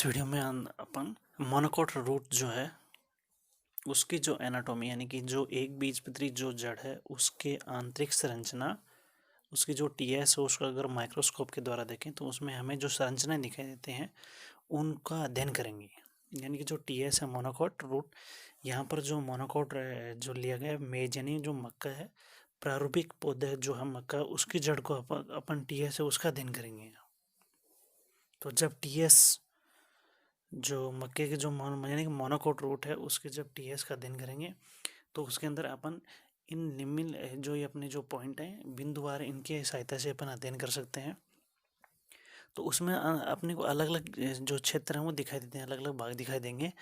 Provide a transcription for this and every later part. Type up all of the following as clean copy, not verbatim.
इस वीडियो में अपन monocot root जो है उसकी जो एनाटॉमी यानी कि जो एक बीजपत्री जो जड़ है उसके आंतरिक संरचना, उसकी जो टीएस है उसको अगर माइक्रोस्कोप के द्वारा देखें तो उसमें हमें जो संरचनाएं दिखाई देते हैं उनका अध्ययन करेंगे। यानी कि जो टीएस है मोनोकोट रूट, यहाँ पर जो मोनोकोट जो लिया गया है मेज यानी जो मक्का है, प्रारूपिक पौधे जो है मक्का, उसकी जड़ को अपन टीएस है उसका अध्ययन करेंगे। तो जब टीएस जो मक्के के जो यानी कि मोनोकोट रूट है उसके जब टीएस का अध्ययन करेंगे तो उसके अंदर अपन इन निम्न जो ये अपने जो पॉइंट हैं बिंदुवार, इनके सहायता से अपन अध्ययन कर सकते हैं। तो उसमें अपने को अलग अलग जो क्षेत्र हैं वो दिखाई देते हैं, अलग अलग भाग दिखाई देंगे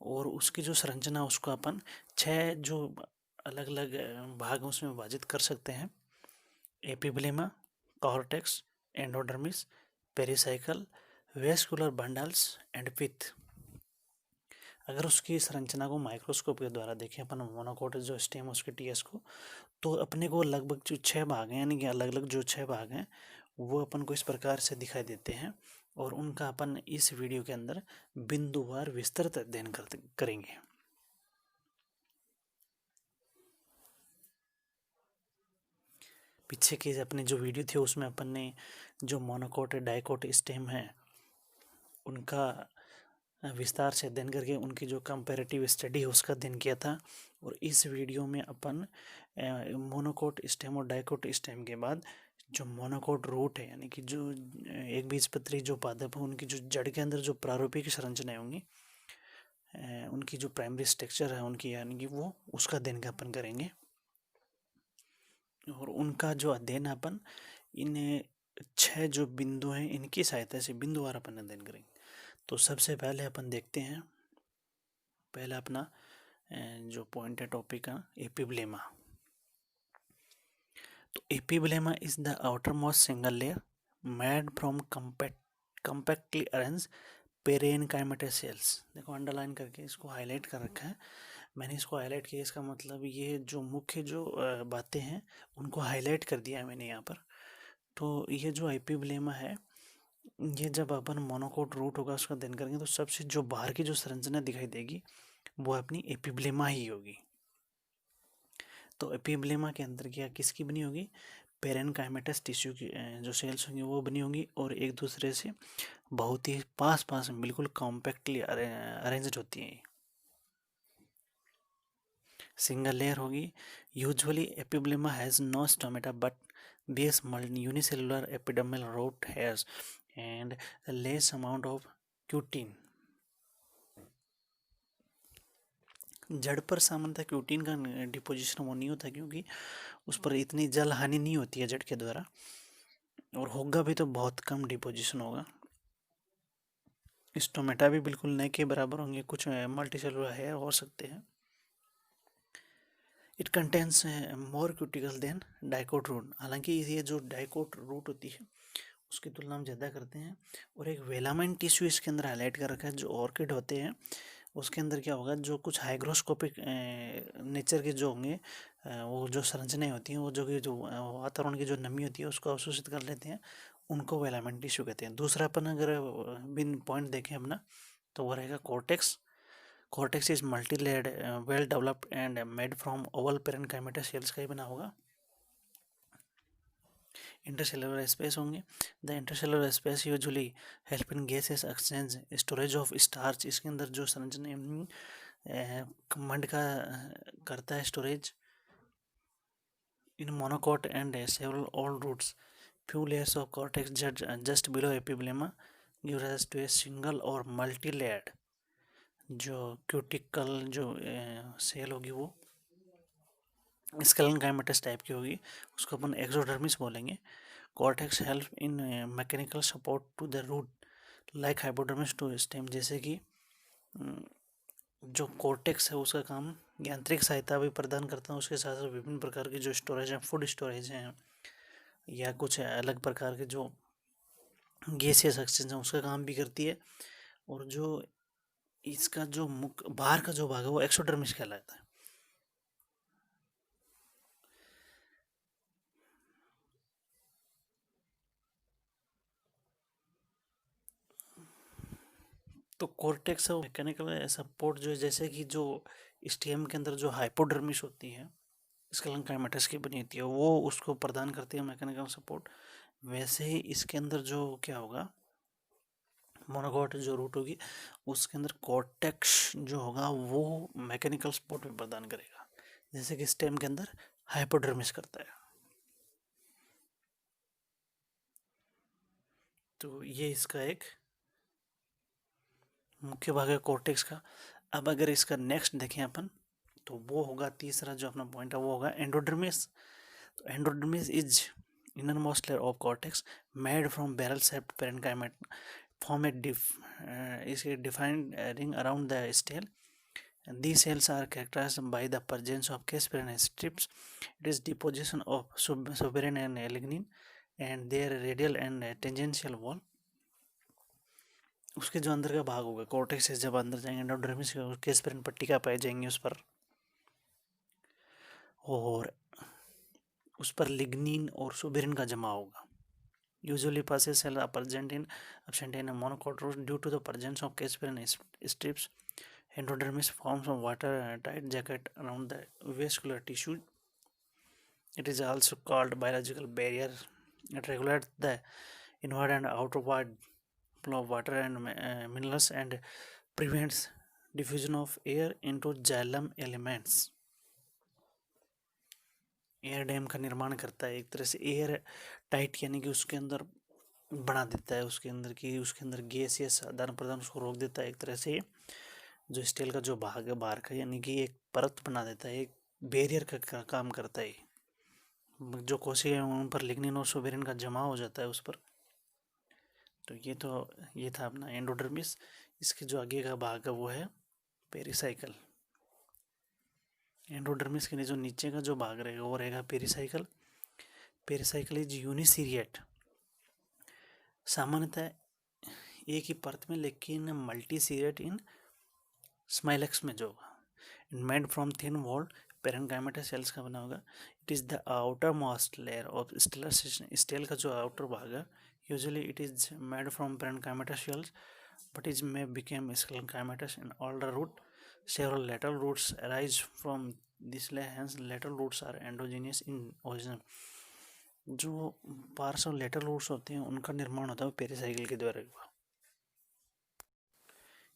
और उसकी जो संरचना उसको अपन 6 जो अलग अलग भाग उसमें विभाजित कर सकते हैं। Epiblema, cortex, endodermis, pericycle, vascular bundles and pith. अगर उसकी संरचना को माइक्रोस्कोप के द्वारा देखें अपन मोनोकोट जो स्टेम उसके टीएस को, तो अपने को लगभग जो 6 भाग हैं यानी कि अलग अलग जो 6 भाग हैं वो अपन को इस प्रकार से दिखाई देते हैं और उनका अपन इस वीडियो के अंदर बिंदुवार विस्तृत अध्ययन करेंगे। पीछे की अपनी जो वीडियो थी उसमें अपन ने जो मोनोकोट डाइकोट स्टेम है उनका विस्तार से अध्ययन करके उनकी जो कंपैरेटिव स्टडी है उसका अध्ययन किया था। और इस वीडियो में अपन मोनोकोट स्टेम और डाइकोट स्टेम के बाद जो मोनोकोट रूट है यानी कि जो एक बीजपत्री जो पादप है उनकी जो जड़ के अंदर जो प्रारूपिक संरचनाएं होंगी, उनकी जो प्राइमरी स्ट्रक्चर है उनकी यानी कि वो उसका अध्ययन अपन करेंगे। और उनका जो अध्ययन अपन इन 6 जो बिंदु हैं इनकी सहायता से बिंदुवार अपन अध्ययन करेंगे। तो सबसे पहले अपन देखते हैं, पहला अपना जो पॉइंट है टॉपिक का एपिब्लेमा। तो epiblema is the outer most single layer made from compactly arrange parenchymata cells. देखो अंडरलाइन करके इसको हाईलाइट कर रखा है मैंने, इसको हाईलाइट किया इसका मतलब ये जो मुख्य जो बातें हैं उनको हाईलाइट कर दिया है मैंने यहाँ पर। तो ये जो एपिब्लेमा है ये जब अपन मोनोकोट रूट होगा उसका अध्ययन करेंगे तो सबसे जो बाहर की जो संरचना दिखाई देगी वो अपनी एपिब्लेमा ही होगी। तो एपिब्लेमा के अंदर क्या किसकी बनी होगी, पेरेनकाइमेटस टिश्यू की जो सेल्स होंगी वो बनी होंगी और एक दूसरे से बहुत ही पास पास में बिल्कुल कॉम्पैक्टली अरेंज्ड होती हैं। सिंगल लेयर होगी। Usually epiblema has no stomata but bears unicellular epidermal root hairs and less amount of cutin. जड़ पर सामान्यतः क्यूटीन का डिपोजिशन वो नहीं होता क्योंकि उस पर इतनी जल हानि नहीं होती है जड़ के द्वारा, और होगा भी तो बहुत कम डिपोजिशन होगा। स्टोमेटा भी बिल्कुल नए के बराबर होंगे, कुछ मल्टीसेलुलर हेयर हो सकते हैं। It contains more cuticle than dicot root. हालांकि ये जो डाइकोट रूट होती है उसकी तुलना में ज़्यादा करते हैं। और एक वेलामाइन टिश्यू इसके अंदर हाईलाइट कर रखा है। जो ऑर्किड होते हैं उसके अंदर क्या होगा, जो कुछ हाइग्रोस्कोपिक नेचर के जो होंगे वो जो संरचनाएं होती हैं वो जो कि जो वातावरण की जो नमी होती है उसको अवशोषित कर लेते हैं, उनको वेलामाइन टिश्यू कहते हैं। दूसरा अपन अगर बिन पॉइंट देखें अपना तो वो रहेगा cortex. Cortex is multi-layered, well developed and made from oval parenchyma cells का ही बना होगा। इंटरसेलुलर स्पेस होंगे। The intercellular space usually help in gases exchange, storage of starch. इसके अंदर जो संरचना मंड का करता है storage. In monocot and several old roots few layers of cortex just below epiblema give rise to a single or multi-layered जो cuticle जो सेल होगी वो स्केलेनकाइमेटस टाइप की होगी, उसको अपन एक्सोडर्मिस बोलेंगे। Cortex help in mechanical support to the root like hypodermis to stem. जैसे कि जो कॉर्टेक्स है उसका काम यांत्रिक सहायता भी प्रदान करता है, उसके साथ साथ विभिन्न प्रकार की जो स्टोरेज हैं, फूड स्टोरेज हैं या कुछ अलग प्रकार के जो गैसियस एक्सचेंज हैं उसका काम भी करती है। और जो इसका जो मुख्य बाहर का जो भाग है वो एक्सोडर्मिस कहलाता है। तो कॉर्टेक्स और मैकेनिकल सपोर्ट जो है, जैसे कि जो स्टेम के अंदर जो हाइपोडर्मिस होती है स्केलेंकाइमेटस की बनी होती है, वो उसको प्रदान करती है मैकेनिकल सपोर्ट। वैसे ही इसके अंदर जो क्या होगा, मोनोकॉट जो रूट होगी उसके अंदर कॉर्टेक्स जो होगा वो मैकेनिकल सपोर्ट भी प्रदान करेगा, जैसे कि स्टेम के अंदर हाइपोडर्मिस करता है। तो ये इसका एक मुख्य भाग है कॉर्टेक्स का। अब अगर इसका नेक्स्ट देखें अपन, तो वो होगा तीसरा जो अपना पॉइंट है वो होगा एंडोडर्मिस। तो endodermis is innermost layer of cortex made from barrel shaped parenchyma form a is a defined ring around the stele, and these cells are characterized by the presence of casparian strips. It is deposition of suberin and lignin and their radial and tangential wall. उसके जो अंदर का भाग होगा cortex से जब अंदर जाएंगे एंडोडर्मिस केस्पेरिन पट्टिका पाए जाएंगे उस पर, और उस पर लिग्निन और सुबेरिन का जमा होगा। Usually pulses cells are present in a monocot root due to the presence of casparian strips. Endodermis forms a water-tight jacket around the vascular tissue. It is also called biological barrier. It regulates the inward and outward flow of water and minerals and prevents diffusion of air into xylem elements. Air dam का निर्माण करता है, एक तरह से air tight यानी कि उसके अंदर बना देता है, उसके अंदर गैस या आदान प्रदान उसको रोक देता है। एक तरह से जो स्टील का जो भाग है बाहर का, यानी कि एक परत बना देता है, एक बैरियर का काम करता है। जो कोशिकाएं उन पर लिग्निन और सुबेरिन का जमा हो जाता है उस पर। तो ये था अपना एंडोडर्मिस। इसके जो आगे का भाग है वो है पेरिसाइकल। एंडोडर्मिस के जो नीचे का जो भाग रहेगा वो रहेगा पेरिसाइकल। पेरिसाइकल इज यूनिसीरिएट, सामान्यतः एक ही परत में, लेकिन मल्टी सीरिएट इन स्माइलेक्स में जो होगा। Made from thin walled parenchymata cells का बना होगा। It is the outer most layer of stellar system. Stele का जो आउटर भाग है usually it is made from parenchymata cells but it may become sclerenchymatous in older root. Several lateral roots arise from this layer, hence lateral roots are endogenous in origin. जो पार्श्व lateral roots होते हैं उनका निर्माण होता है pericycle के द्वारा,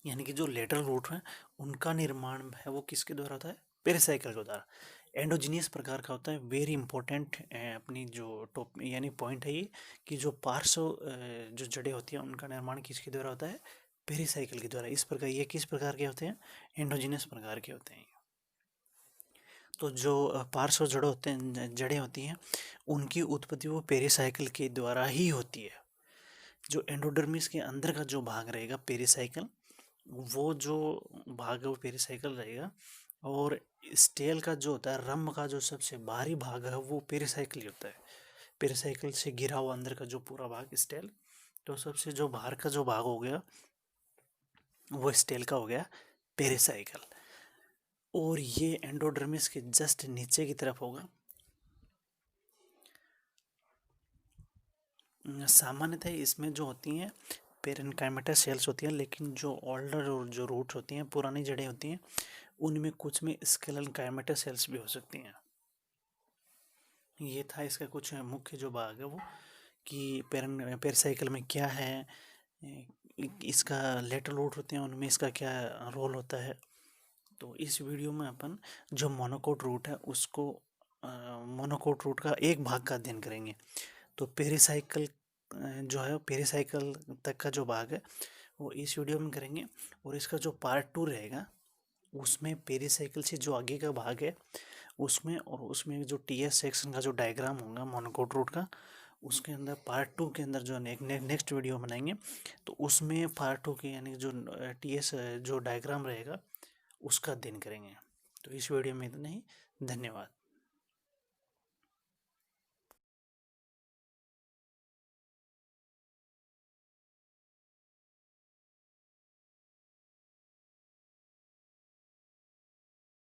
यानी कि जो लेटरल रूट है उनका निर्माण है वो किसके द्वारा होता है, पेरिसाइकिल के द्वारा। एंडोजीनियस प्रकार का होता है। वेरी इंपॉर्टेंट अपनी जो टॉप यानी पॉइंट है ये, कि जो पार्श्व जो जड़ें होती हैं उनका निर्माण किसके द्वारा होता है, पेरिसाइकिल के द्वारा। इस प्रकार ये किस प्रकार के होते हैं, एंडोजीनियस प्रकार के होते हैं। तो जो पार्श्व जड़ें होती हैं उनकी उत्पत्ति वो पेरिसाइकिल के द्वारा ही होती है। जो एंडोडर्मिस के अंदर का जो भाग रहेगा पेरिसाइकिल, वो जो भाग है वो पेरिसाइकिल रहेगा, और स्टेल का जो होता है रम का जो सबसे बाहरी भाग है वो पेरिसाइकिल ही होता है। पेरिसाइकिल से घिरा हुआ अंदर का जो पूरा भाग स्टेल, तो सबसे जो बाहर का जो भाग हो गया वो स्टेल का हो गया पेरिसाइकिल। और ये एंडोडर्मिस के जस्ट नीचे की तरफ होगा। सामान्यतः इसमें जो होती हैं पेरेन्काइमेटा सेल्स होती हैं, लेकिन जो ओल्डर और जो रूट्स होती हैं, पुरानी जड़ें होती हैं, उनमें कुछ में स्केलेंकाइमेटा सेल्स भी हो सकती हैं। ये था इसका कुछ मुख्य जो भाग है वो, कि पेरिसाइकिल में क्या है, इसका लेटरल रूट होते हैं उनमें इसका क्या रोल होता है। तो इस वीडियो में अपन जो मोनोकोट रूट है उसको मोनोकोट रूट का एक भाग का अध्ययन करेंगे। तो पेरिसाइकिल जो है, पेरिसाइकिल तक का जो भाग है वो इस वीडियो में करेंगे। और इसका जो पार्ट 2 रहेगा उसमें पेरिसाइकिल से जो आगे का भाग है उसमें, और उसमें जो टीएस सेक्शन का जो डायग्राम होगा मोनोकोट रूट का, उसके अंदर पार्ट 2 के अंदर जो नेक्स्ट वीडियो बनाएंगे तो उसमें पार्ट 2 के यानी जो टीएस जो डायग्राम रहेगा उसका अध्ययन करेंगे। तो इस वीडियो में इतना ही, धन्यवाद।